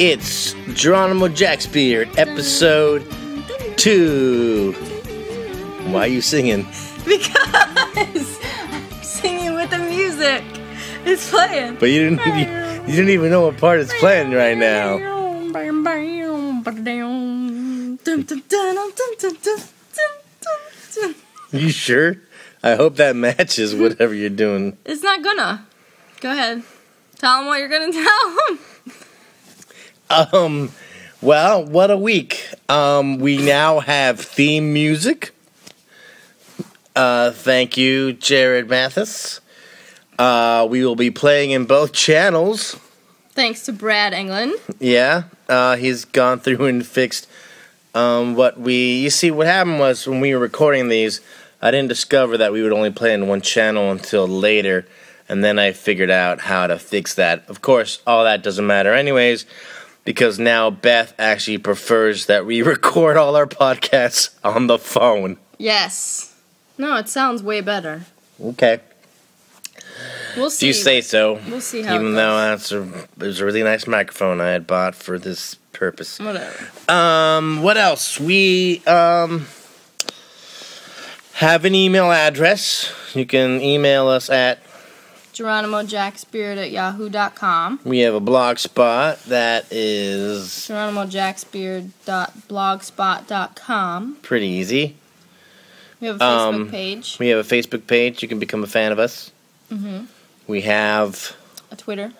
It's Geronimo Jacksbeard, episode 2. Why are you singing? Because I'm singing with the music. It's playing. But you didn't even know what part it's playing right now. You sure? I hope that matches whatever you're doing. It's not gonna. Go ahead. Tell them what you're gonna tell them. Well, what a week. We now have theme music. Thank you, Jared Mathis. We will be playing in both channels. Thanks to Brad England. Yeah, he's gone through and fixed you see, what happened was when we were recording these, I didn't discover that we would only play in one channel until later, and then I figured out how to fix that. Of course, all that doesn't matter anyways, because now Beth actually prefers that we record all our podcasts on the phone. Yes. No, it sounds way better. Okay. We'll see. You say so. We'll see how Even it goes. though it was a really nice microphone I had bought for this purpose. Whatever. What else? We have an email address. You can email us at GeronimoJacksbeard@yahoo.com. We have a blog spot that is GeronimoJacksbeard.blogspot.com. pretty easy. We have a Facebook page. We have a Facebook page. You can become a fan of us. Mm-hmm. We have A Twitter.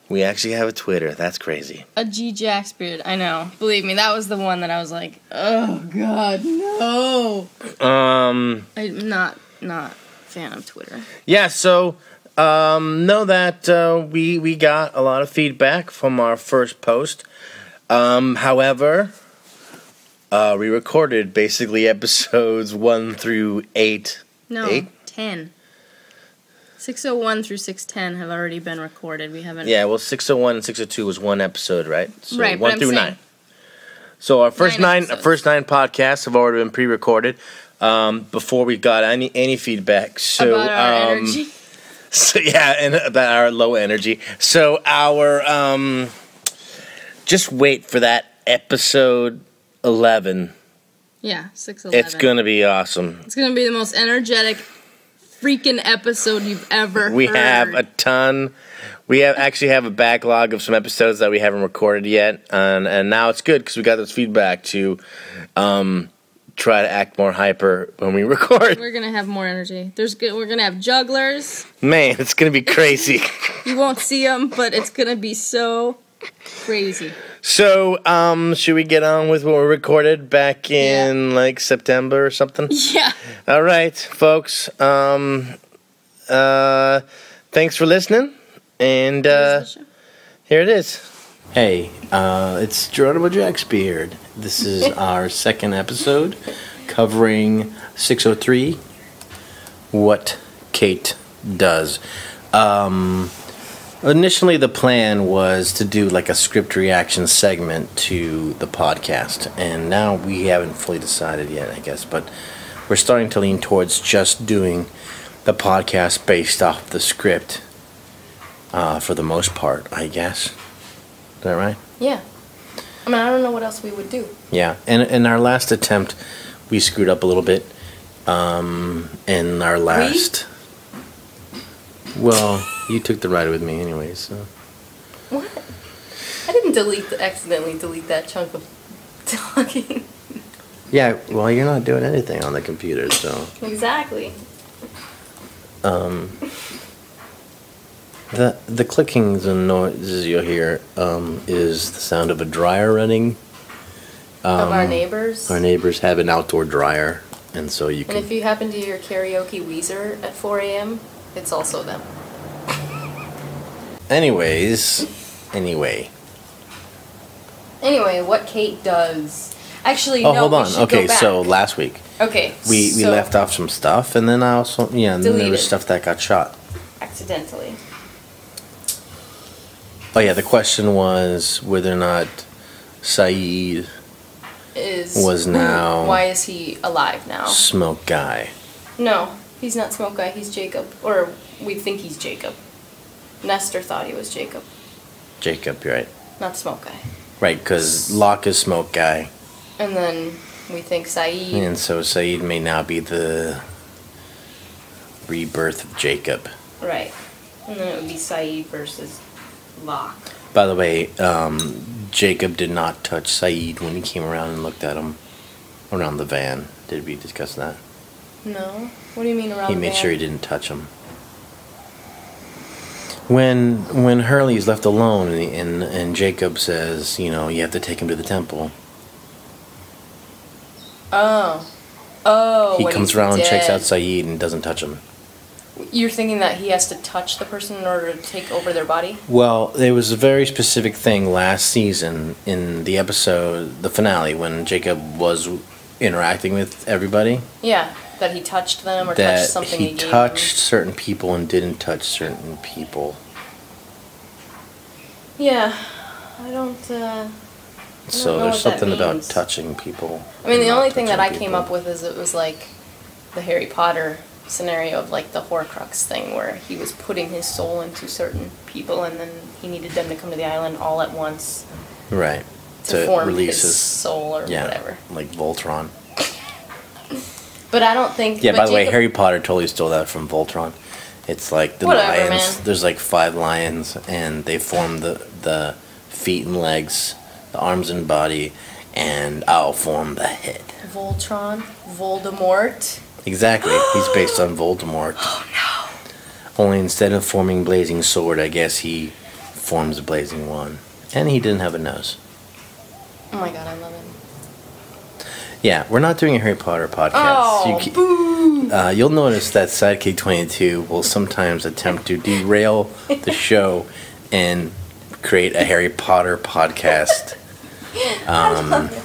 We actually have a Twitter. That's crazy. A G Jacksbeard. I know. Believe me, that was the one that I was like, oh God, no. I'm not a fan of Twitter. Yeah. So know that we got a lot of feedback from our first post. However, we recorded basically episodes 1 through 8. No, 8? 10. 601 through 610 have already been recorded. We haven't. Yeah, well, 601 and 602 was one episode, right? So right, 1 through 9. So our first nine podcasts have already been pre-recorded before we got any feedback. So about our energy. So yeah, and about our low energy. So our just wait for that episode 11. Yeah, 611. It's gonna be awesome. It's gonna be the most energetic freaking episode you've ever heard. We have a ton. We actually have a backlog of some episodes that we haven't recorded yet, and now it's good because we got this feedback to try to act more hyper when we record. We're gonna have more energy. We're gonna have jugglers. Man, it's gonna be crazy. You won't see them, but it's gonna be so crazy. So, should we get on with what we recorded back in like September or something? Yeah. All right, folks. Thanks for listening, and here it is. Hey, it's Geronimo Jacksbeard. This is our second episode covering 603, What Kate Does. Initially, the plan was to do like a script reaction segment to the podcast, and now we haven't fully decided yet, I guess, but we're starting to lean towards just doing the podcast based off the script for the most part, I guess. Is that right? Yeah. I mean, I don't know what else we would do. Yeah, and in our last attempt, we screwed up a little bit. In our last... Well, you took the ride with me anyway, so... What? I didn't accidentally delete that chunk of talking. Yeah, well, you're not doing anything on the computer, so... Exactly. The clickings and noises you'll hear is the sound of a dryer running. Of our neighbors? Our neighbors have an outdoor dryer, and so you can... And if you happen to hear karaoke Weezer at 4 a.m., it's also them. Anyway, what Kate does. Actually, oh, no, hold on. We should Okay, go back. so last week Okay, we left off some stuff, and then I also and then there was Deleted. stuff that got shot. Accidentally. Oh yeah, the question was whether or not Saeed was now why is he alive now? Smoke Guy. No, he's not Smoke Guy, he's Jacob. Or we think he's Jacob. Nestor thought he was Jacob. Jacob, you're right. Not Smoke Guy. Right, because Locke is Smoke Guy. And then we think Saeed. And so Saeed may now be the rebirth of Jacob. Right. And then it would be Saeed versus Locke. By the way, Jacob did not touch Saeed when he came around and looked at him around the van. Did we discuss that? No. What do you mean around the van? He made sure he didn't touch him. When Hurley's left alone and Jacob says, you know, you have to take him to the temple. Oh. He comes around and checks out Saeed and doesn't touch him. You're thinking that he has to touch the person in order to take over their body? Well, there was a very specific thing last season in the episode, the finale, when Jacob was interacting with everybody. Yeah, that he touched them or that touched something he touched certain people and didn't touch certain people. Yeah, I don't so know there's what something that about means. touching people. I mean, the and only not thing that I touching came people. up with is it was like the Harry Potter scenario of like the Horcrux thing where he was putting his soul into certain people and then he needed them to come to the island all at once. Right. To form release his soul or whatever. Like Voltron. But I don't think... Yeah, by the way, Harry Potter totally stole that from Voltron. It's like the Whatever, lions. man. There's like 5 lions, and they form the feet and legs, the arms and body, and I'll form the head. Voltron? Voldemort? Exactly. He's based on Voldemort. Oh, no. Only instead of forming Blazing Sword, I guess he forms a Blazing Wand. And he didn't have a nose. Oh my god, I love it. Yeah, we're not doing a Harry Potter podcast. Oh, boo! You'll notice that Sidekick 22 will sometimes attempt to derail the show and create a Harry Potter podcast. I love it.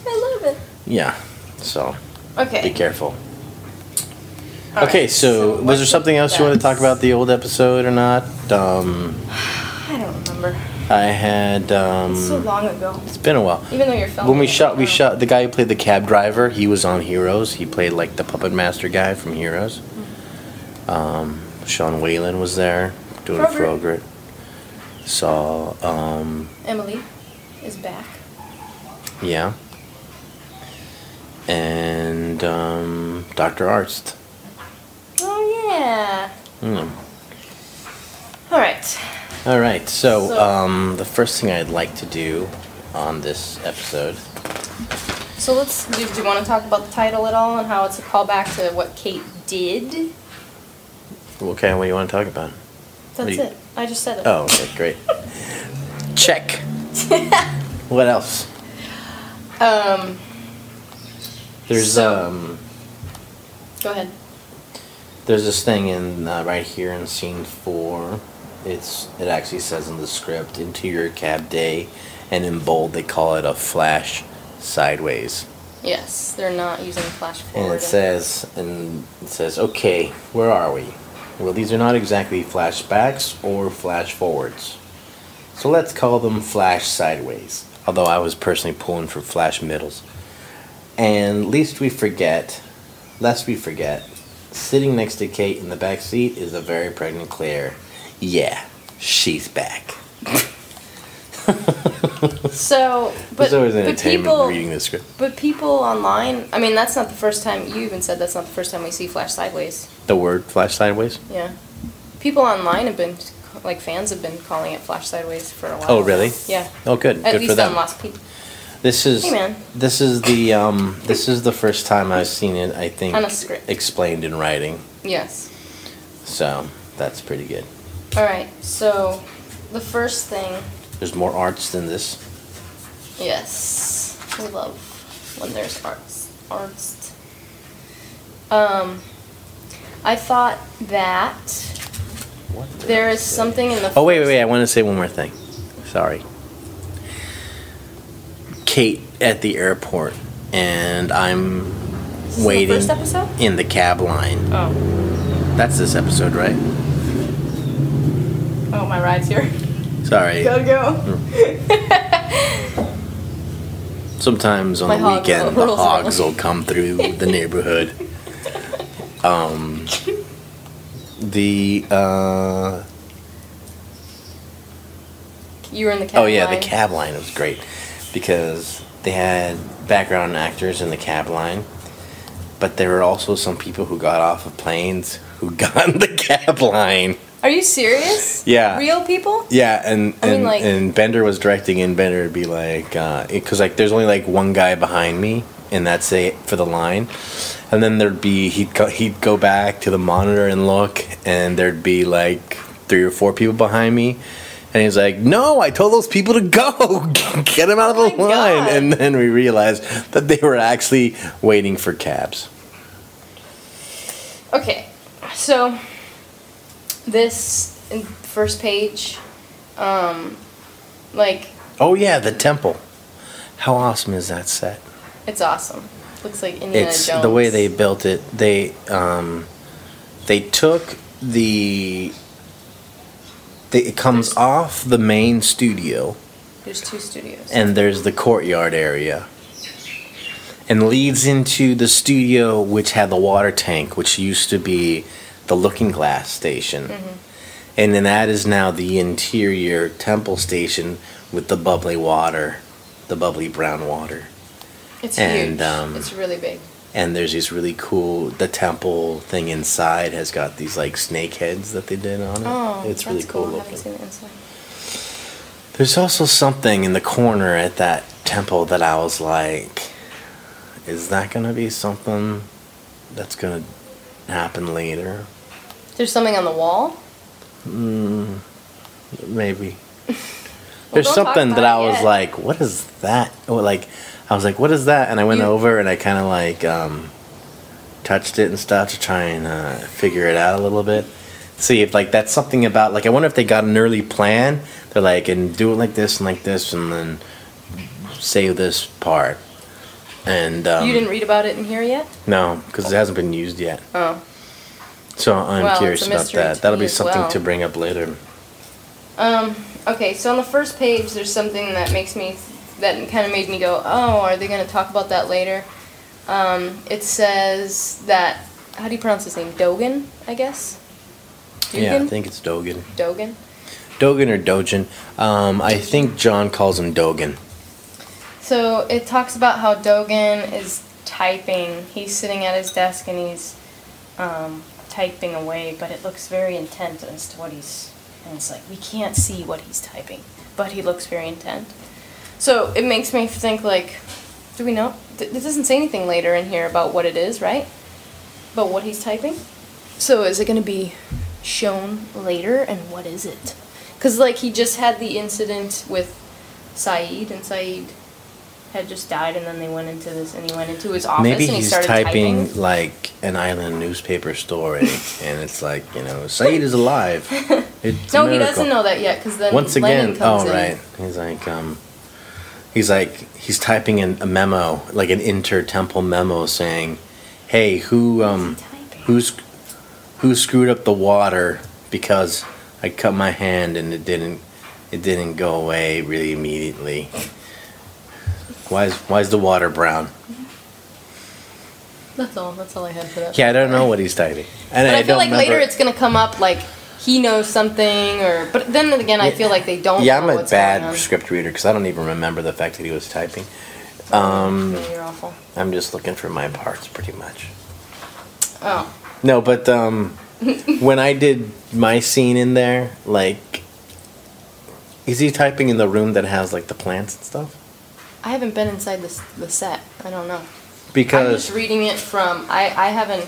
I love it. Yeah, so Okay. be careful. All Okay, right, so was there something else you want to talk about the old episode or not? I don't remember. I had. It's so long ago. It's been a while. Even though you're filming. When we shot the guy who played the cab driver. He was on Heroes. He played like the puppet master guy from Heroes. Sean Whalen was there doing Frogurt. Saw. Emily is back. Yeah. And Dr. Arzt. Oh yeah. All right. All right. So the first thing I'd like to do on this episode. So do you want to talk about the title at all and how it's a callback to what Kate did? Okay, what do you want to talk about? That's it. I just said it. Oh, okay, great. Check. What else? There's Go ahead. There's this thing in right here in scene 4. It actually says in the script, interior cab day, and in bold they call it a flash sideways. Yes, they're not using flash forward. And it says, okay, where are we? Well, these are not exactly flashbacks or flash forwards. So let's call them flash sideways. Although I was personally pulling for flash middles. And lest we forget, sitting next to Kate in the back seat is a very pregnant Claire. Yeah, she's back. So, but it's always entertainment people, reading the script. But people online, I mean, that's not the first time, you even said that's not the first time we see flash sideways. The word flash sideways? Yeah. People online have been, like fans have been calling it flash sideways for a while. Oh, really? Yeah. Oh, good. At Good least for them. on Lost People. This is Hey, man. this is the first time I've seen it, I think, On a script. explained in writing. Yes. So that's pretty good. All right. So, the first thing. There's more arts than this. Yes, we love when there's arts. I thought that there is something in the. Oh wait! I want to say one more thing. Sorry. Kate at the airport, and I'm waiting Is this the first episode? in the cab line. Oh. That's this episode, right? Oh, my ride's here. Sorry. Go. Sometimes on My the hog weekend, the rolls hogs around. will come through the neighborhood. You were in the cab Oh yeah, line. the cab line was great because they had background actors in the cab line, but there were also some people who got off of planes who got in the cab line. Are you serious? Yeah. Real people? Yeah, and I mean, like- and Bender was directing, and Bender would be like, because like there's only like one guy behind me, and that's it for the line, and then there'd be he'd go back to the monitor and look, and there'd be like 3 or 4 people behind me. And he's like, no, I told those people to go. Get them out of the Oh my line. God. And then we realized that they were actually waiting for cabs. Okay, so this first page, like, Oh, yeah, the temple. How awesome is that set? it's awesome. Looks like Indiana It's Jones. the way they built it. They took it comes off the main studio. There's 2 studios. And there's the courtyard area, and leads into the studio which had the water tank, which used to be the Looking Glass station. And then that is now the interior temple station with the bubbly water, the bubbly brown water. It's and, huge. It's really big. And there's these really cool, the temple thing inside has got these like snake heads that they did on it. Oh, It's that's really cool I looking. haven't seen it inside. There's also something in the corner at that temple that I was like, is that going to be something that's going to happen later? There's something on the wall? Maybe. There's don't talk something that about I it was yet. like, what is that? Or like, I was like, what is that? And I went You- over and I kind of like touched it and stuff to try and figure it out a little bit. See if like that's something about like I wonder if they got an early plan. They're like, and do it like this and then save this part. And You didn't read about it in here yet? no, because it hasn't been used yet. Oh. So I'm Well, curious it's a about mystery that. to That'll me be as something well. to bring up later. Okay, so on the first page, there's something that that kind of made me go, oh, are they going to talk about that later? It says that, how do you pronounce his name? Dogen, I guess? Yeah, I Dugan? think it's Dogen. Dogen? Dogen or Dogen. I think John calls him Dogen. So it talks about how Dogen is typing. He's sitting at his desk and he's typing away, but it looks very intent as to what he's... And it's like, we can't see what he's typing, but he looks very intent. So it makes me think, like, do we know? It doesn't say anything later in here about what it is, right? About what he's typing? So is it going to be shown later, and what is it? Because, like, he just had the incident with Saeed, and Saeed had just died, and then they went into this, and he went into his office, Maybe and he he's started typing typing. like an island newspaper story, and it's like, you know, Saeed is alive. It's a No, he miracle. doesn't know that yet, because then Once Lennon again, comes oh in. right, he's typing in a memo, like an inter-temple memo, saying, "Hey, who screwed up the water because I cut my hand and it didn't go away really immediately. Why's the water brown?" That's all I had for that. Yeah, I don't know what he's typing. And But I feel don't like later remember- it's gonna come up like he knows something, or but then again I feel like they don't. Yeah, know I'm a what's going on. bad script reader because I don't even remember the fact that he was typing. Yeah, you're awful. I'm just looking for my parts pretty much. Oh, No, but when I did my scene in there, like, is he typing in the room that has like the plants and stuff? I haven't been inside the set. I don't know. I'm Because just reading it from. I haven't.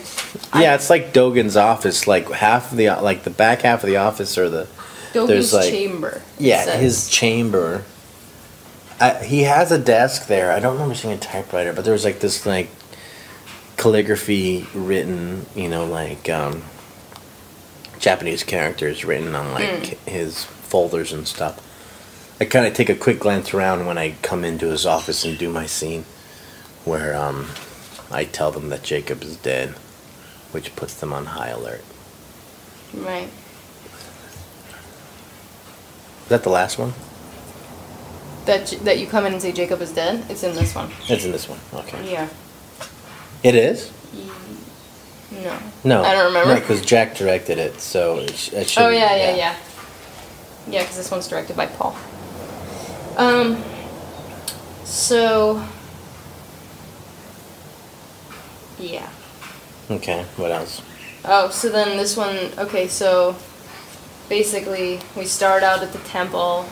yeah, it's like Dogen's office, like half of the like the back half of the office or the Dogen's there's like chamber. it yeah says. his chamber. He has a desk there. I don't remember seeing a typewriter, but there was like this like calligraphy written, you know, like Japanese characters written on like his folders and stuff. I kind of take a quick glance around when I come into his office and do my scene, where I tell them that Jacob is dead, which puts them on high alert. Right. Is that the last one? That you come in and say Jacob is dead. It's in this one. It's in this one. Okay. Yeah. It is? No. No. I don't remember. No, because Jack directed it, so it should. Oh yeah. Yeah, because this one's directed by Paul. So, yeah. Okay, what else? Oh, so then this one, okay, so basically we start out at the temple,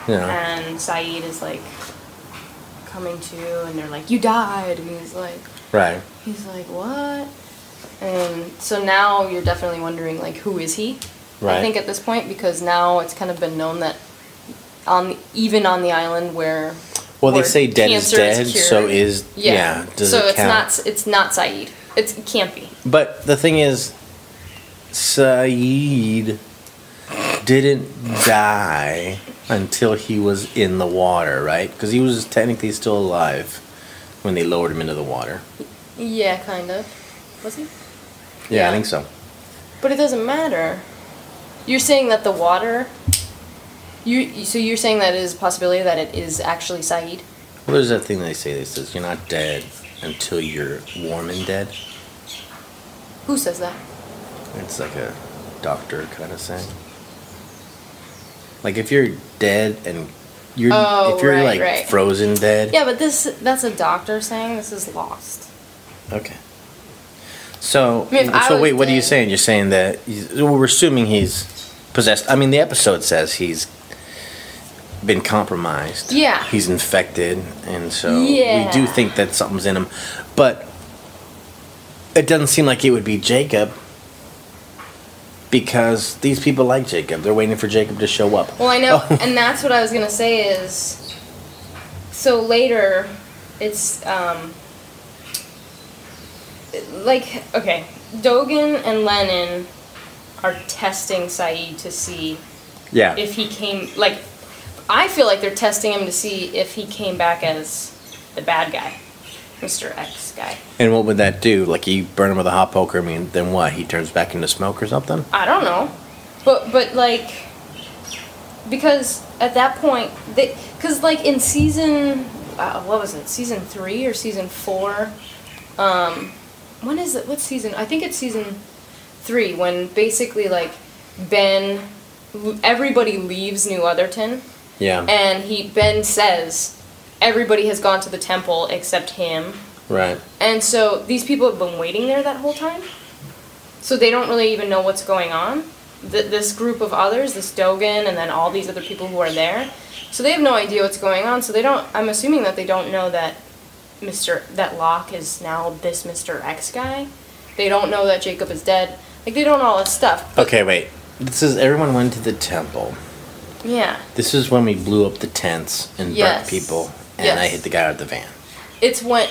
Yeah. and Saeed is like coming to, and they're like, you died, and he's like, what? And so now you're definitely wondering, like, who is he? Right. I think at this point, because now it's kind of been known that even on the island where They say dead is dead, so is does so it count? it's not Saeed. It can't be. But the thing is, Saeed didn't die until he was in the water, right? Because he was technically still alive when they lowered him into the water. Yeah, kind of. Was he? Yeah, I think so. But it doesn't matter. You're saying that the water. So you're saying that it is a possibility that it is actually Saeed? Well, there's that thing they say that says you're not dead until you're warm and dead. Who says that? It's like a doctor kind of saying. Like if you're dead and if you're right. frozen dead. Yeah, but that's a doctor saying. This is Lost. Okay. So, I mean, wait, what are you saying? You're saying that we're assuming he's possessed. I mean, the episode says he's been compromised. Yeah. He's infected, and so we do think that something's in him. But it doesn't seem like it would be Jacob, because these people like Jacob. They're waiting for Jacob to show up. Well, I know, and that's what I was gonna say is, so later, it's okay, Dogen and Lennon are testing Saeed to see if he came, I feel like they're testing him to see if he came back as the bad guy, Mr. X guy. And what would that do? Like, you burn him with a hot poker, I mean, then what? He turns back into smoke or something? I don't know. But because at that point, because, in season, what was it, season 3 or season 4? When is it? What season? I think it's season 3, when basically, Ben, everybody leaves New Otherton. Yeah. And Ben says, everybody has gone to the temple except him. Right. And so these people have been waiting there that whole time. So they don't really even know what's going on. This group of others, this Dogen, and then all these other people who are there. So they have no idea what's going on. So they don't, I'm assuming that they don't know that that Locke is now this Mr. X guy. They don't know that Jacob is dead. They don't know all that stuff. Okay, wait. This is everyone went to the temple. Yeah. This is when we blew up the tents and burnt people, and I hit the guy out of the van. It's when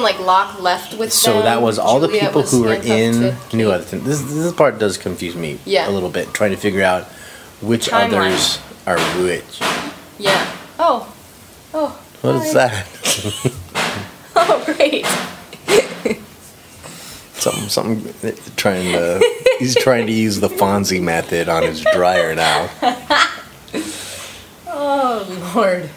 Locke left with them. So that was all the people who were in New Kate. Otherton. This part does confuse me a little bit, trying to figure out which Timeline. others are which. Yeah. Oh. What is that? Oh, great. Something he's trying to use the Fonzie method on his dryer now. Oh, Lord.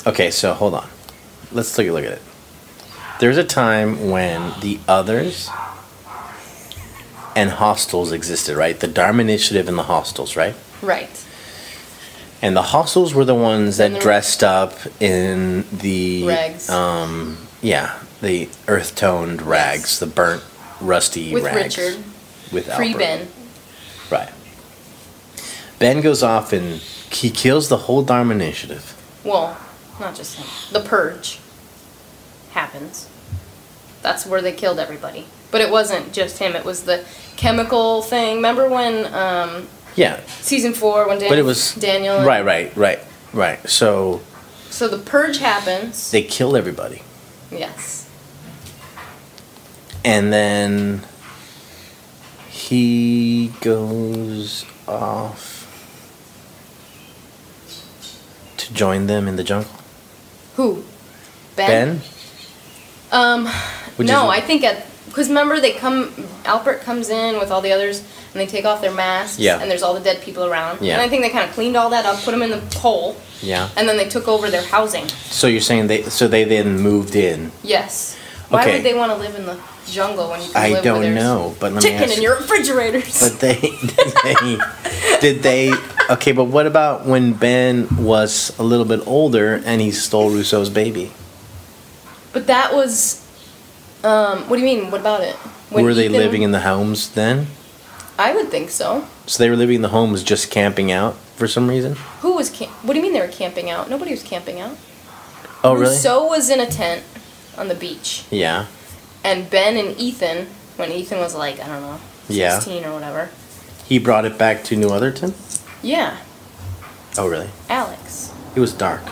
Okay, so hold on. Let's take a look at it. There's a time when the others and Hostiles existed, right? The Dharma Initiative and the Hostiles, right? Right. And the Hostiles were the ones that dressed up in the rags. The earth-toned rags, the burnt, rusty with rags. Richard. With Free Albert. Ben. Right. Ben goes off and he kills the whole Dharma Initiative. Well, not just him. The Purge happens. That's where they killed everybody. But it wasn't just him. It was the chemical thing. Remember when... Season 4 when Daniel... Right. So the Purge happens. They kill everybody. Yes. And then he goes off to join them in the jungle. Who? Ben? I think because remember Albert comes in with all the others and they take off their masks and there's all the dead people around. Yeah. And I think they kind of cleaned all that up, put them in the hole. Yeah. And then they took over their housing. So you're saying they then moved in? Yes. Why Okay. would they want to live in the jungle when you can I live don't where there's know, but let me chicken ask in your refrigerators? But did they? Okay, but what about when Ben was a little bit older and he stole Rousseau's baby? But that was, what do you mean? What about it? Were they living in the homes then? I would think so. So they were living in the homes just camping out for some reason? Who was what do you mean they were camping out? Nobody was camping out. Oh, really? Rousseau was in a tent on the beach. Yeah. And Ben and Ethan, when Ethan was like, I don't know, 16 or whatever. He brought it back to New Otherton? Yeah. Oh, really? Alex. It was dark.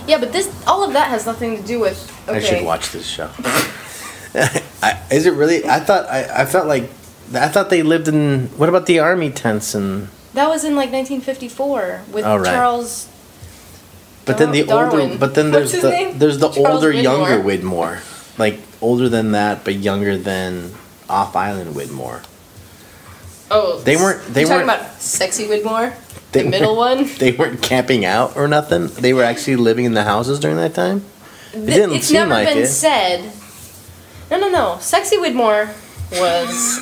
Yeah, but all of that has nothing to do with, okay. I should watch this show. Is it really? I thought they lived in, what about the army tents and... That was in like 1954 with Oh, right. Charles. But then Darwin. there's What's his the name? there's the Charles older, Widmore. younger Widmore, like older than that, but younger than Off Island Widmore. Oh, They weren't. They you talking weren't. about Sexy Widmore, They the middle weren't- one. They weren't camping out or nothing. They were actually living in the houses during that time. It didn't It's seem never like been it. said. No. Sexy Widmore was.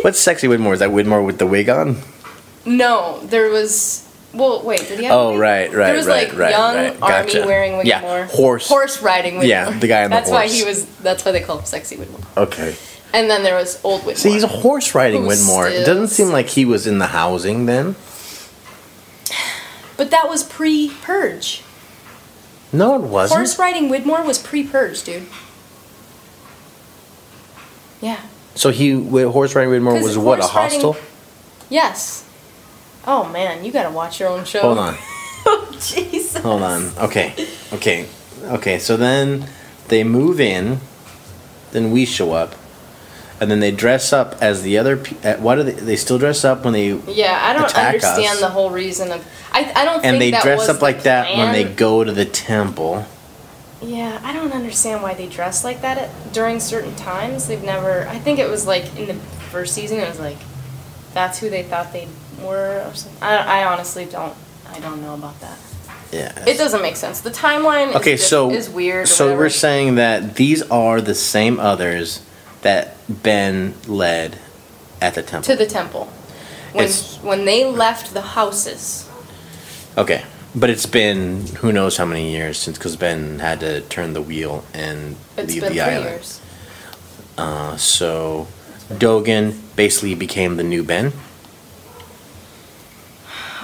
What's Sexy Widmore? Is that Widmore with the wig on? No, there was. Well, wait, did he have a Oh, wig? right. There was like young army Gotcha. wearing Widmore. Yeah, horse riding Widmore. Yeah, the guy on the That's horse. why he was. That's why they called him Sexy Widmore. Okay. And then there was Old Widmore. See, he's a horse riding Who Widmore. It doesn't seem like he was in the housing then. But that was pre-purge. No, it wasn't. Horse riding Widmore was pre-purge, dude. Yeah. So horse riding Widmore 'Cause was what, a horse riding- hostel? Yes. Oh man, you gotta watch your own show. Hold on. Oh Jesus. Hold on. Okay. So then they move in. Then we show up, and then they dress up as the other. What do they? They still dress up when they. Yeah, I don't attack understand us. the whole reason of. I don't. And think they that dress was up the like that when they plan. go to the temple. Yeah, I don't understand why they dress like that during certain times. They've never. I think it was like in the first season. It was like, that's who they thought they were or something. I honestly don't. I don't know about that. Yeah. It doesn't make sense. The timeline is weird. Or So whatever. we're saying that these are the same others that Ben led at the temple. to the temple. When they left the houses. Okay, but it's been who knows how many years since, because Ben had to turn the wheel and It's leave been the 3 island. years. So Dogen basically became the new Ben.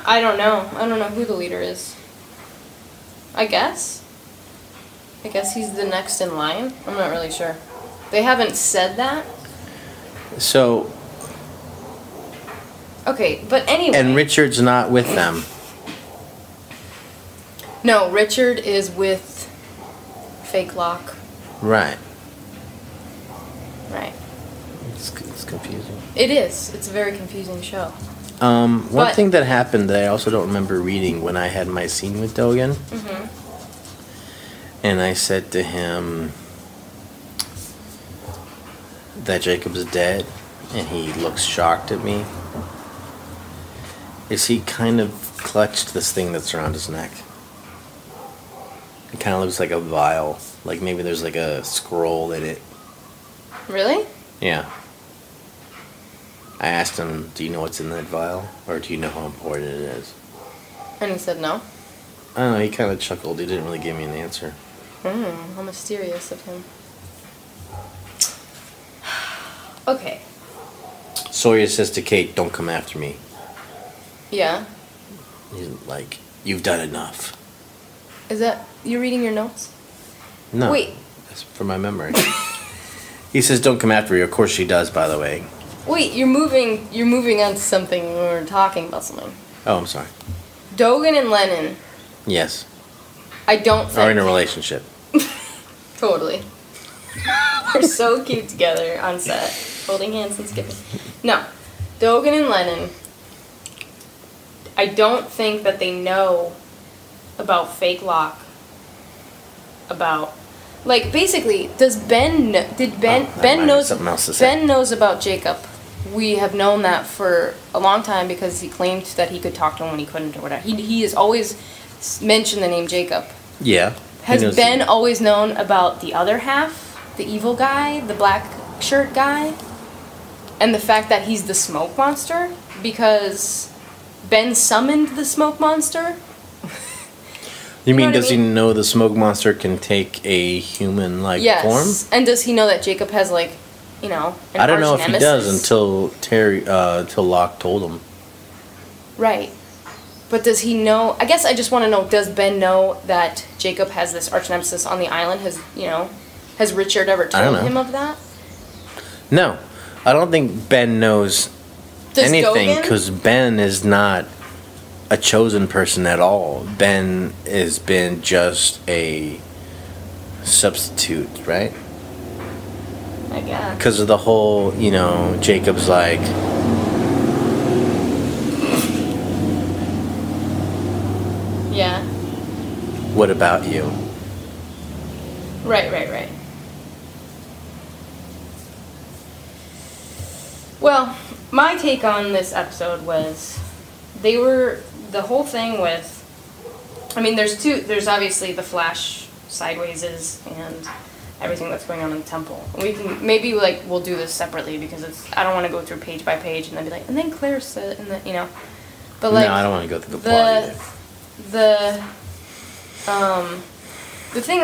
I don't know. I don't know who the leader is. I guess he's the next in line. I'm not really sure. They haven't said that. So Okay, but anyway. and Richard's not with them. No, Richard is with Fake Lock. Right. Right. It's confusing. It is. It's a very confusing show. One But- thing that happened that I also don't remember reading when I had my scene with Dogen, and I said to him that Jacob's dead, and he looks shocked at me, is he kind of clutched this thing that's around his neck. It kind of looks like a vial, like maybe there's like a scroll in it. Really? Yeah. I asked him, do you know what's in that vial? Or do you know how important it is? And he said no. I don't know, he kind of chuckled. He didn't really give me an answer. How mysterious of him. Okay. Sawyer says to Kate, don't come after me. Yeah. He's like, you've done enough. Is that you reading your notes? No. Wait. That's from my memory. He says, don't come after me. Of course she does, by the way. Wait, you're moving on to something when we're talking about something. Oh, I'm sorry. Dogen and Lennon, Yes. I don't think... Are in a relationship. Totally. They're so cute together on set, holding hands and skipping. No, Dogen and Lennon, I don't think that they know about Fake Lock. About, like, basically, does Ben did Ben Oh, I Ben might have knows something else to say. Ben knows about Jacob. We have known that for a long time because he claimed that he could talk to him when he couldn't or whatever. He has always mentioned the name Jacob. Yeah. Has Ben always known about the other half? the evil guy, the black shirt guy, and the fact that he's the smoke monster, because Ben summoned the smoke monster. You mean, does he know the smoke monster can take a human-like form? Yes, and does he know that Jacob has, like, an I don't know if nemesis? he does until Locke told him. Right. But does he know... I guess I just want to know, does Ben know that Jacob has this arch nemesis on the island? Has Richard ever told him of that? No. I don't think Ben knows anything, because Ben is not a chosen person at all. Ben has been just a substitute, right? I guess. Because of the whole, Jacob's like... Yeah. What about you? Right. Well, my take on this episode was the whole thing with, there's obviously the Flash sidewayses and everything that's going on in the temple. We can, maybe we'll do this separately, because I don't want to go through page by page and then be like, and then Claire said, and then, But no, I don't want to go through the plot either. The thing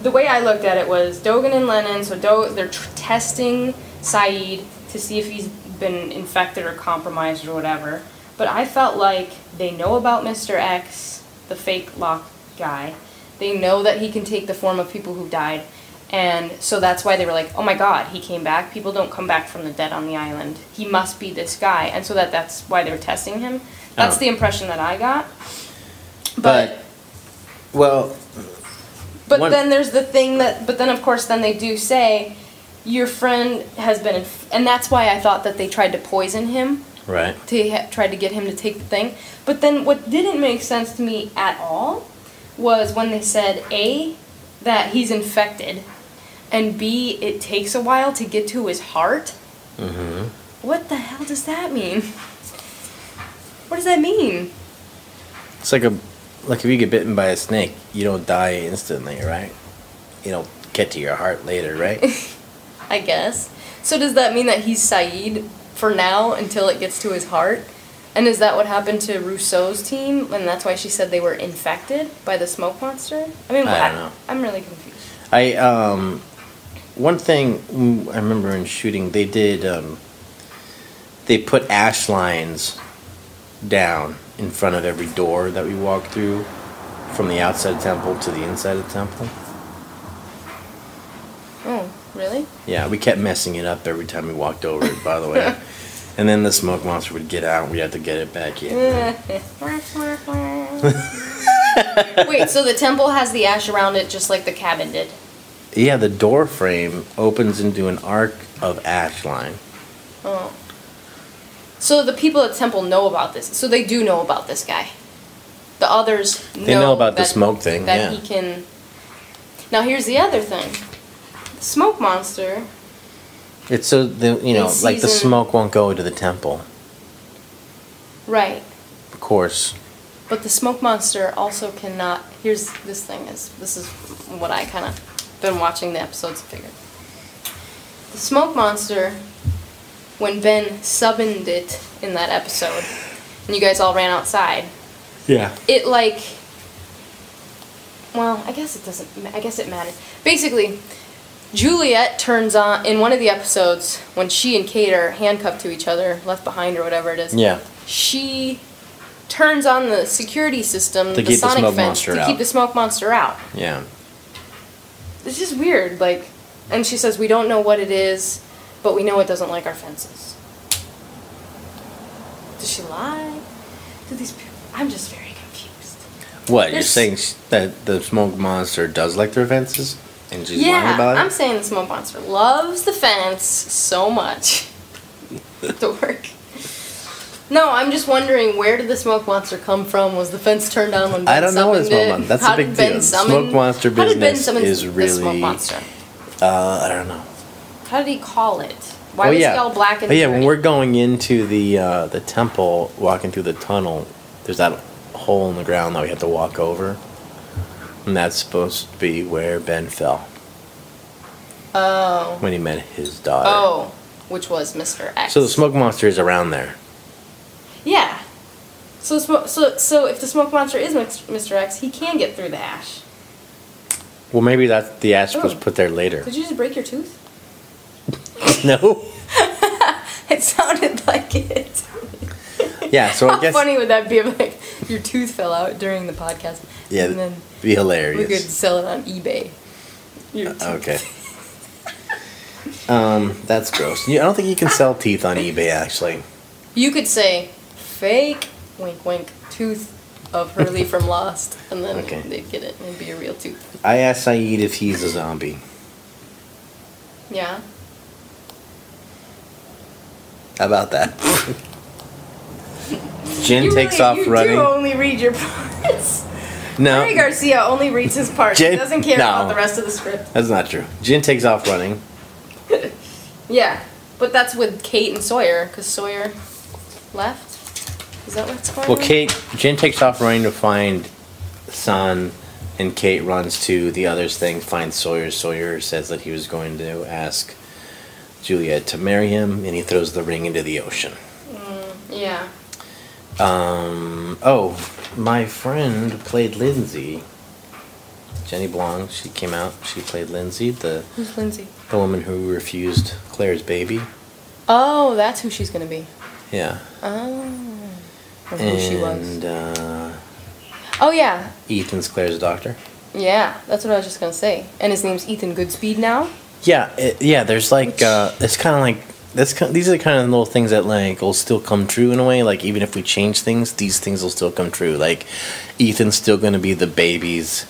the way I looked at it was Dogen and Lennon, so they're testing Saeed to see if he's been infected or compromised or whatever. But I felt like they know about Mr. X, the fake Locke guy. They know that he can take the form of people who died. And so that's why they were like, oh my god, he came back. People don't come back from the dead on the island. He must be this guy. And so that's why they were testing him. That's the impression that I got. But then there's the thing but then of course then they do say, your friend has been, and that's why I thought that they tried to poison him. Right. Tried to get him to take the thing. But then what didn't make sense to me at all was when they said, A, that he's infected, and B, it takes a while to get to his heart. Mm-hmm. What the hell does that mean? What does that mean? It's like if you get bitten by a snake, you don't die instantly, right? You don't get to your heart later, right? I guess. So does that mean that he's Saeed for now until it gets to his heart? And is that what happened to Rousseau's team? And that's why she said they were infected by the smoke monster? I don't know. I'm really confused. One thing I remember in shooting, they did, they put ash lines down in front of every door that we walked through, from the outside of the temple to the inside of the temple. Oh, really? Yeah, we kept messing it up every time we walked over it, by the way. And then the smoke monster would get out and we'd have to get it back in. Wait, so the temple has the ash around it just like the cabin did? Yeah, the door frame opens into an arc of ash line. Oh. So the people at the temple know about this. So they do know about this guy. The others know about the smoke thing, that he can... Now here's the other thing. The smoke monster... It's so, like the smoke won't go to the temple. Right. Of course. But the smoke monster also cannot... Here's this thing. This is what I kind of been watching the episodes and figured. The smoke monster, when Ben summoned it in that episode, and you guys all ran outside... Yeah. It well, I guess it doesn't, I guess it matters. Basically, Juliet turns on, in one of the episodes, when she and Kate are handcuffed to each other, left behind or whatever it is. Yeah. She turns on the security system, to the sonic fence, to keep the smoke monster out. Yeah. It's just weird, and she says, we don't know what it is, but we know it doesn't like our fences. Does she lie? Do these people... I'm just very confused. What, you're saying that the smoke monster does like their fences? And she's lying about it? Yeah, I'm saying the smoke monster loves the fence so much. Dork. No, I'm just wondering, where did the smoke monster come from? Was the fence turned on when Ben I don't know what the summoned smoke monster... That's How a big did Ben deal. summon- Smoke monster How did Ben business summon is the really... smoke monster? I don't know. How did he call it? Why was he all black and when we're going into the temple, walking through the tunnel, there's that hole in the ground that we have to walk over. And that's supposed to be where Ben fell. Oh. when he met his daughter. Oh, which was Mr. X. So the smoke monster is around there. Yeah. So if the smoke monster is Mr. X, he can get through the ash. Well, maybe that the ash was Oh. put there later. Did you just break your tooth? No. It sounded like it. Yeah. So How I guess. funny would that be if like your tooth fell out during the podcast? Yeah, And then be hilarious. we could sell it on eBay. Your tooth. Okay. That's gross. I don't think you can sell teeth on eBay, actually. You could say, fake, wink wink, tooth of Hurley from Lost, and then Okay. they'd get it, and it'd be a real tooth. I asked Saeed if he's a zombie. Yeah? How about that? Jin You takes really, off running. You do only read your parts. No, Harry Garcia only reads his parts. He Jen- doesn't care no. about the rest of the script. that's not true. Jin takes off running. Yeah, but that's with Kate and Sawyer, because Sawyer left. Is that what's going Well, on? Jin takes off running to find San, and Kate runs to the other's thing, finds Sawyer. Sawyer says that he was going to ask Juliet to marry him, and he throws the ring into the ocean. Yeah. Oh, my friend played Lindsay. Jenny Blanc, she came out. She played Lindsay, the Who's Lindsay? woman who refused Claire's baby. Oh, that's who she's gonna be. Yeah. Oh. Or who she was. And Oh, yeah. Ethan's Claire's doctor. Yeah, that's what I was just gonna say. And his name's Ethan Goodspeed now? Yeah, there's like it's kind of like these are the kind of little things that like will still come true in a way. Like even if we change things, these things will still come true. Like Ethan's still going to be the baby's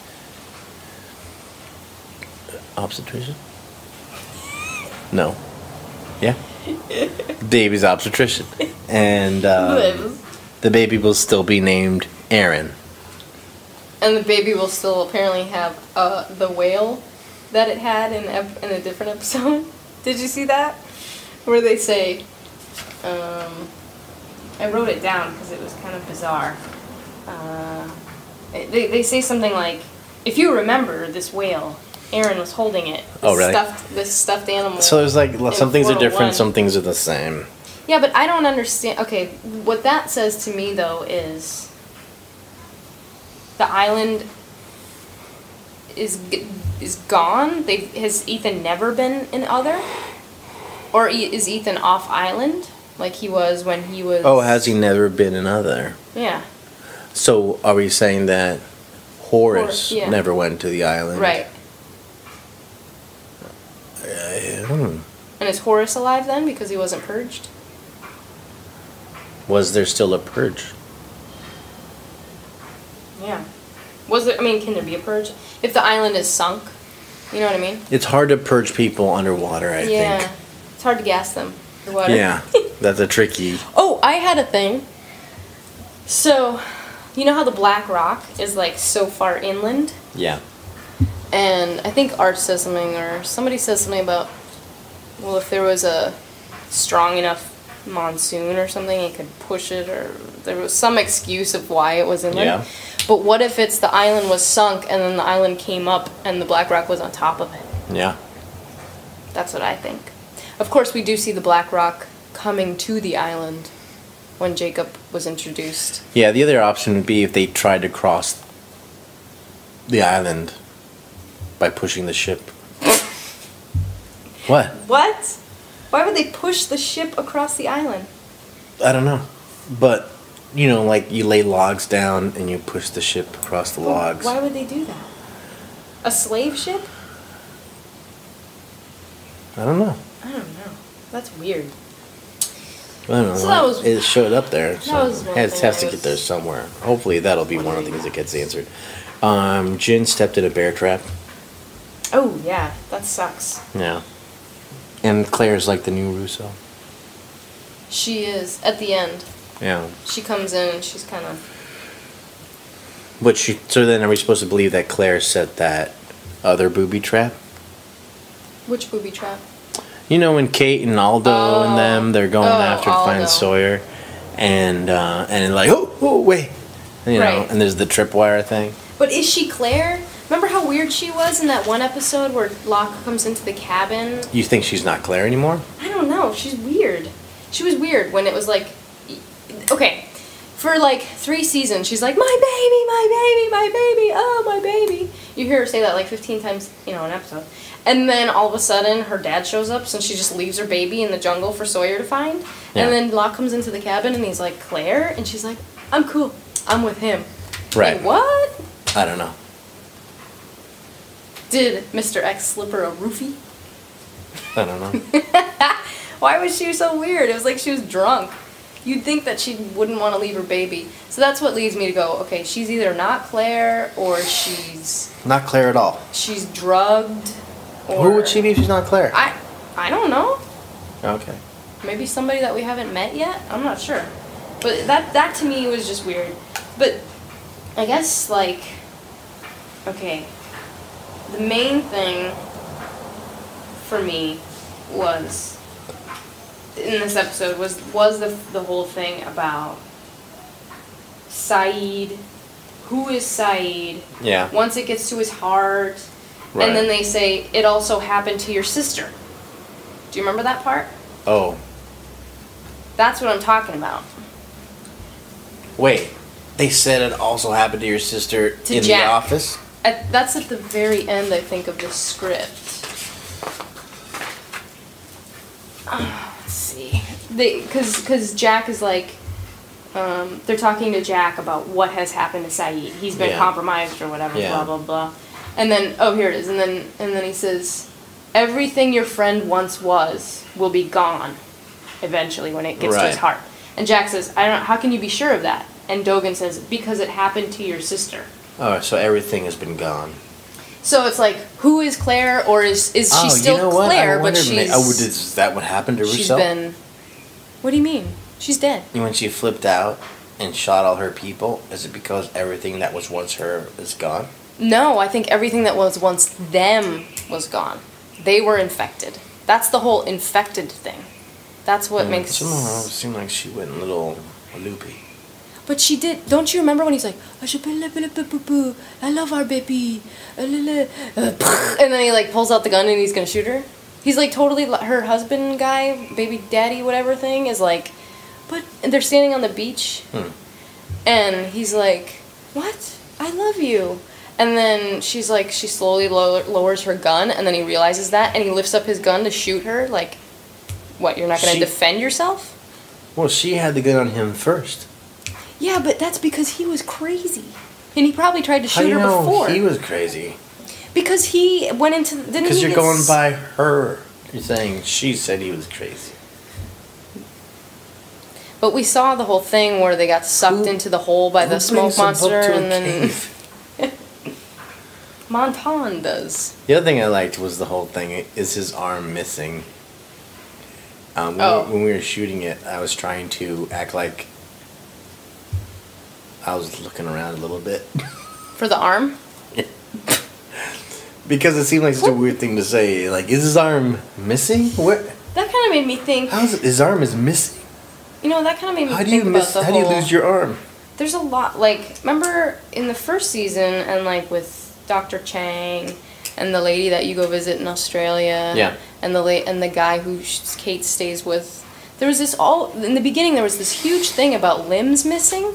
obstetrician. No, yeah, baby's obstetrician, and the baby will still be named Aaron. And the baby will still apparently have the whale that it had in a different episode. Did you see that? Where they say, I wrote it down because it was kind of bizarre. They say something like, if you remember this whale, Aaron was holding it. Oh, really? This stuffed animal. So there's like some things are 401. different, some things are the same. Yeah, but I don't understand. Okay, what that says to me though is the island is gone. Has Ethan never been in Other, or is Ethan off island like he was when he was? Oh, has he never been in Other? Yeah. So are we saying that Horace Yeah. never went to the island? Right. And is Horace alive then because he wasn't purged? Was there still a purge? Yeah. Was there? I mean, can there be a purge if the island is sunk? You know what I mean? It's hard to purge people underwater, I Yeah. think. It's hard to gas them underwater. Yeah, that's a tricky. Oh, I had a thing. So, you know how the Black Rock is like so far inland? Yeah. And I think Art says something, or somebody says something about, well, if there was a strong enough monsoon or something, it could push it, or there was some excuse of why it was inland. Yeah. But what if it's the island was sunk and then the island came up and the Black Rock was on top of it? Yeah. That's what I think. Of course, we do see the Black Rock coming to the island when Jacob was introduced. Yeah, the other option would be if they tried to cross the island by pushing the ship. What? What? Why would they push the ship across the island? I don't know. But, you know, like you lay logs down and you push the ship across the logs. Why would they do that? A slave ship? I don't know. I don't know. That's weird. I don't know. So that was- it showed up there. So was one it thing has I to was- get there somewhere. Hopefully that'll be one of the things that gets answered. Jin stepped in a bear trap. Oh, yeah. That sucks. Yeah. And Claire's like the new Russo. She is. At the end, Yeah. she comes in and she's kind of... So then are we supposed to believe that Claire set that other booby trap? Which booby trap? You know when Kate and Aldo and them, they're going after to Aldo. find Sawyer, and like, oh wait, you know, Right. and there's the tripwire thing. But is she Claire? Remember how how weird she was in that one episode where Locke comes into the cabin? You think she's not Claire anymore? I don't know. She's weird. She was weird when it was like... Okay, for like 3 seasons, she's like, my baby, my baby, my baby, oh, my baby. You hear her say that like 15 times, an episode. And then all of a sudden, her dad shows up, so she just leaves her baby in the jungle for Sawyer to find. Yeah. And then Locke comes into the cabin, and he's like, Claire? And she's like, I'm cool. I'm with him. Right. Like, what? I don't know. Did Mr. X slip her a roofie? I don't know. Why was she so weird? It was like she was drunk. You'd think that she wouldn't want to leave her baby. So that's what leads me to go, okay, she's either not Claire or she's... Not Claire at all. She's drugged or... Who would she be if she's not Claire? I don't know. Okay. Maybe somebody that we haven't met yet? I'm not sure. But that to me was just weird. But I guess, like... Okay. The main thing for me was... in this episode was the whole thing about Saeed. Who is Saeed? Yeah. Once it gets to his heart, right. And then they say it also happened to your sister. Do you remember that part? Oh. That's what I'm talking about. Wait, they said it also happened to your sister in Jack. The office? That's at the very end, I think, of the script. Let's see. Because Jack is like, they're talking to Jack about what has happened to Saeed. He's been compromised or whatever, blah, blah, blah. And then, here it is. And then he says, everything your friend once was will be gone eventually when it gets to his heart. And Jack says, I don't know, how can you be sure of that? And Dogen says, because it happened to your sister. Oh, so everything has been gone. So it's like, who is Claire, or is she still Claire, but she's... is that what happened to Rousseau? She's been... What do you mean? She's dead. And when she flipped out and shot all her people, is it because everything that was once her is gone? No, I think everything that was once them was gone. They were infected. That's the whole infected thing. That's what makes... Somehow it seemed like she went a little loopy. But she did. Don't you remember when he's like, I love our baby. And then he like pulls out the gun and he's gonna shoot her. He's like totally her husband guy, baby daddy, whatever thing is like, but and they're standing on the beach, and he's like, what? I love you. And then she's like, she slowly lowers her gun, and then he realizes that, and he lifts up his gun to shoot her. Like, what? You're not gonna defend yourself? Well, she had the gun on him first. Yeah, but that's because he was crazy. And he probably tried to shoot her before. He was crazy? Because he went into... Because you're going by her. You're saying she said he was crazy. But we saw the whole thing where they got sucked into the hole by the smoke monster and then... Montan does. The other thing I liked was the whole thing is his arm missing. When we were shooting it, I was trying to act like... I was looking around a little bit. For the arm? Because it seemed like such a weird thing to say. Like, is his arm missing? What? That kind of made me think... His arm is missing? That kind of made me think about the whole... How do you lose your arm? There's a lot, like... Remember in the first season, and like with Dr. Chang, and the lady that you go visit in Australia... Yeah. And the guy who Kate stays with... There was this in the beginning, there was this huge thing about limbs missing...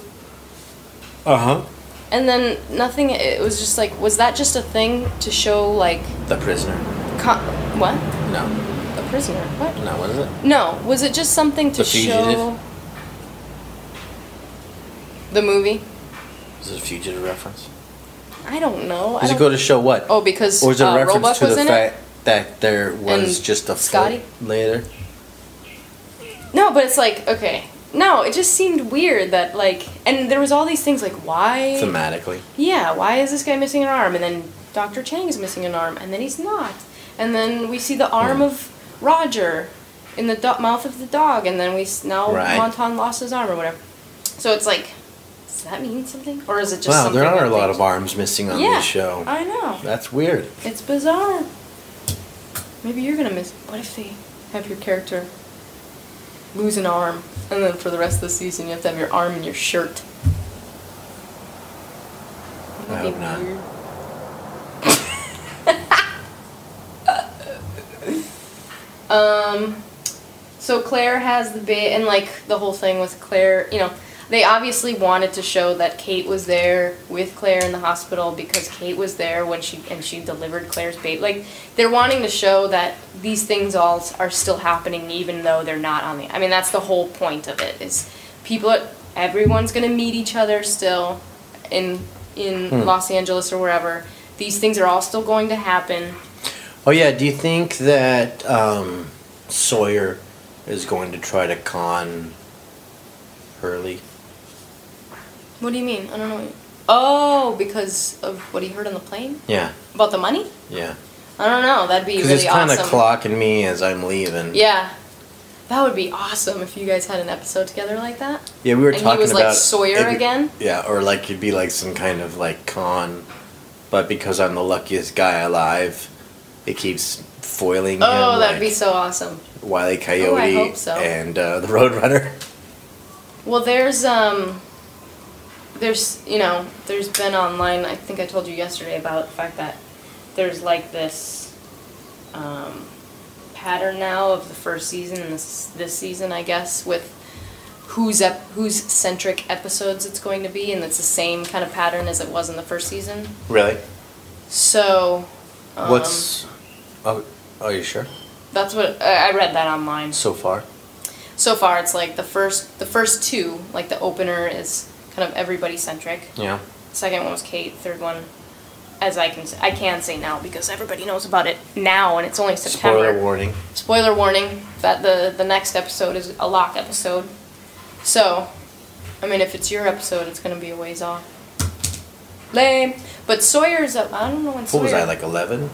Uh-huh. And then nothing, it was just like, was that just a thing to show, like... The prisoner. What? No. The prisoner? What? No, was it? No. Was it just something to show... The movie? Is it a fugitive reference? I don't know. Does it go to show what? Oh, because or is it a reference Roebuck to was the in fact that there was just a Scotty later? No, but it's like, okay... No, it just seemed weird that, like... And there was all these things, like, why... Thematically. Yeah, why is this guy missing an arm? And then Dr. Chang is missing an arm, and then he's not. And then we see the arm of Roger in the mouth of the dog, and then Montan lost his arm or whatever. So it's like, does that mean something? Or is it just something... Wow, there are a lot of arms missing on this show. I know. That's weird. It's bizarre. Maybe you're gonna miss... What if they have your character lose an arm, and then for the rest of the season you have to have your arm in your shirt? I hope not. Weird. So Claire has the bit, and like the whole thing with Claire, they obviously wanted to show that Kate was there with Claire in the hospital because Kate was there when she delivered Claire's baby. Like, they're wanting to show that these things all are still happening even though they're not on the... I mean, that's the whole point of it, is everyone's going to meet each other still in Los Angeles or wherever. These things are all still going to happen. Oh, yeah. Do you think that Sawyer is going to try to con Hurley? What do you mean? I don't know. Oh, because of what he heard on the plane? Yeah. About the money? Yeah. I don't know. That'd be really awesome. Because it's kind of clocking me as I'm leaving. Yeah. That would be awesome if you guys had an episode together like that. Yeah, we were talking about... And he was like Sawyer again? Yeah, or like it'd be like some kind of like con, but because I'm the luckiest guy alive, it keeps foiling him. Oh, that'd be so awesome. Wile E. Coyote I hope so. and the Roadrunner. Well, there's been online, I think I told you yesterday about the fact that there's like this pattern now of the first season and this season, I guess, with whose centric episodes it's going to be, and it's the same kind of pattern as it was in the first season. Really? So... What's... Oh, are you sure? That's what... I read that online. So far? So far, it's like the first two, like the opener is kind of everybody-centric. Yeah. Second one was Kate. Third one, as I can say now because everybody knows about it now, and it's only September. Spoiler warning. Spoiler warning that the next episode is a lock episode. So, I mean, if it's your episode, it's gonna be a ways off. Lame. But Sawyer's up. I don't know when Sawyer. What was I, like 11?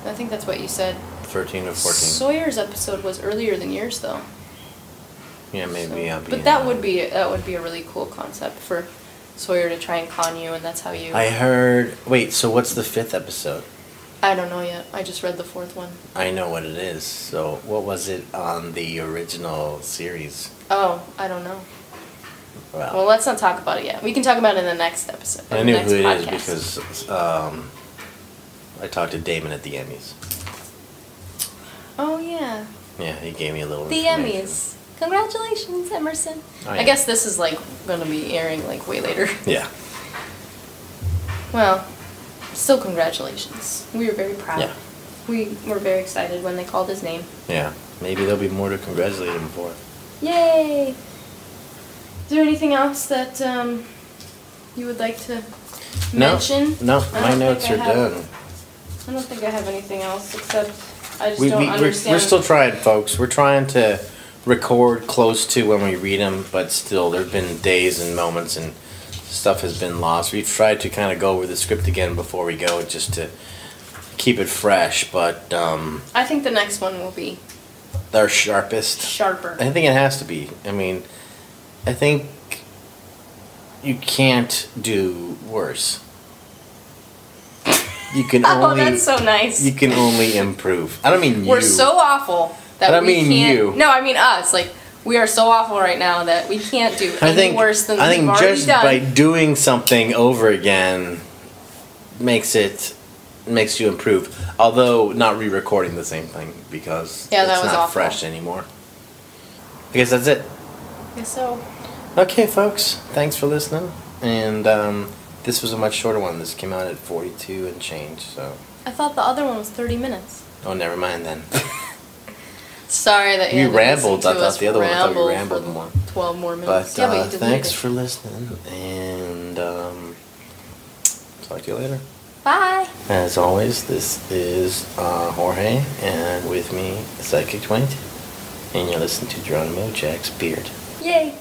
I think that's what you said. 13 or 14. Sawyer's episode was earlier than yours, though. Yeah, maybe I'll be. But that would be a really cool concept for Sawyer to try and con you, and that's how you... I heard... Wait, so what's the 5th episode? I don't know yet. I just read the 4th one. I know what it is. So, what was it on the original series? Oh, I don't know. Well, Well, let's not talk about it yet. We can talk about it in the next episode. I knew next who it podcast. is because I talked to Damon at the Emmys. Oh, yeah. Yeah, he gave me a little The information. Emmys. Congratulations, Emerson. Oh, yeah. I guess this is, like, going to be airing, like, way later. Yeah. Well, still congratulations. We were very proud. Yeah. We were very excited when they called his name. Yeah. Maybe there'll be more to congratulate him for. Yay! Is there anything else that you would like to mention? No, my notes are done. I don't think I have anything else except I just We're understand. still trying, folks. We're trying to record close to when we read them, but still, there have been days and moments and stuff has been lost. We've tried to kind of go over the script again before we go, just to keep it fresh, but I think the next one will be our sharpest. sharper. I think it has to be. I mean, I think you can't do worse. You can Oh, only. that's so nice. You can only improve. I don't mean you. We're so awful that But I we mean can't. you. No, I mean us. Like, we are so awful right now that we can't do any worse than I we've think already just done. by doing something over again makes you improve. Although not re-recording the same thing because Yeah, that it's was not awful. fresh anymore. I guess that's it. I guess so. Okay, folks. Thanks for listening. And this was a much shorter one. This came out at 42 and change. So. I thought the other one was 30 minutes. Oh, never mind then. Sorry that you We had to rambled. listen to I thought us the other one. I thought we ramble rambled for more. 12 more But, minutes. Yeah, but you did thanks later. for listening, and talk to you later. Bye. As always, this is Jorge, and with me, Psychic 22, and you're listening to Geronimo Jack's Beard. Yay.